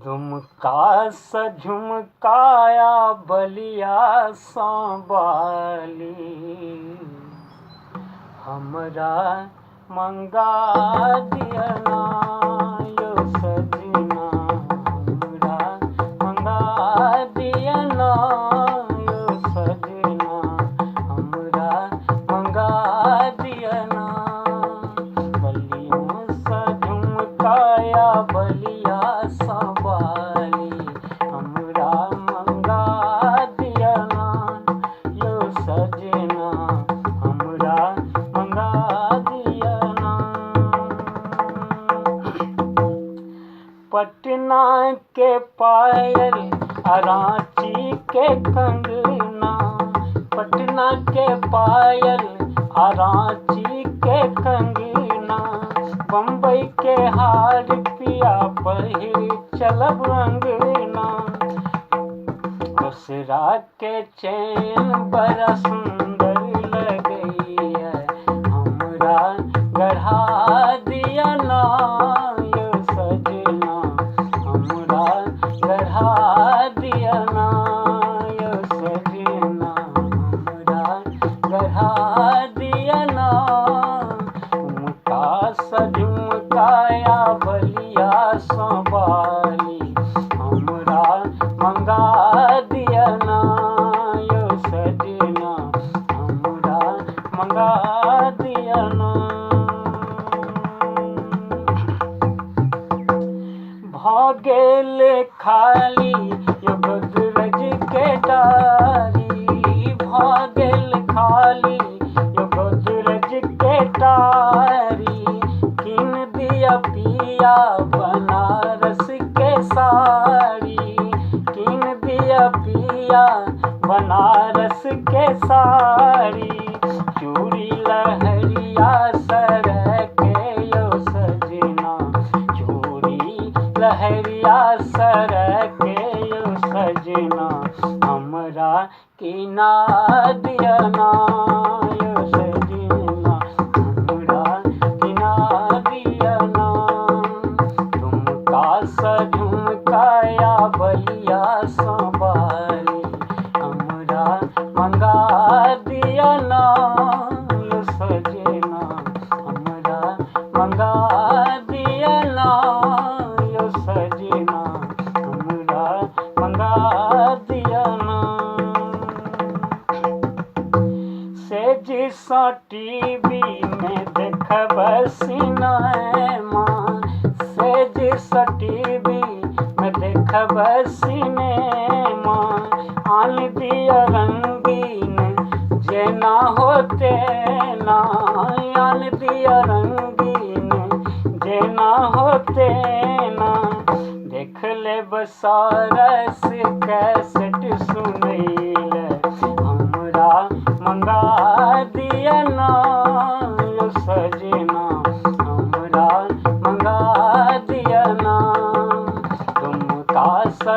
दुमका स झुमकाया बलिया सांबाली हमरा मंगा दियना यो सजना हमरा मंगा दियना यो सजना हमरा मंगा दियना बलियों सा झुमकाया बलिया सांबाली हमरा मंगा दियना यो सजना हमरा मंगा दियना। पटना के पायल रांची के कंगना, पटना के पायल रांची के कंगना, बम्बई के हार पिया पहिर चलब अंगना, दूसरा के चैन बड़ा सुंदर लगई है हमरा गढ़ा दिया ना यो सजना हमरा गढ़ा दिया ना यो सजना हमरा गढ़ा दिया ना। झुमका सा झुमकाया बलिया सांबाली हमरा मंगा दियना यो सजना हमरा मंगा दियना। भागेल खाली यो गोदरेज के डारी, भागेल खाली यो गोदरेज के डारी, किन दिया पिया बनारस के साड़ी, किन दिया पिया बनारस के साड़ी, चूड़ी लहरिया सर के यो सजना चूड़ी लहरिया सर के यो सजना हमरा किना दियना यो सजना हमरा किना दियना। झुमका सा झुमकाया बलिया सांबाली हमरा मंगा दियना यो सजना हमरा मंगा दियना यो सजना हमरा मंगा दियना। सेज सा टीवी में देखब सिनेमा, सेज सा टीवी में देखब सिनेमा, आन दिया रंगीन जेना होते ना, आन दिया रंगीन जेना होते ना, देख ले बसारस कैसेट सुनैल हमरा मंगा दियना यो सजना हमरा मंगा दियना। झुमका सा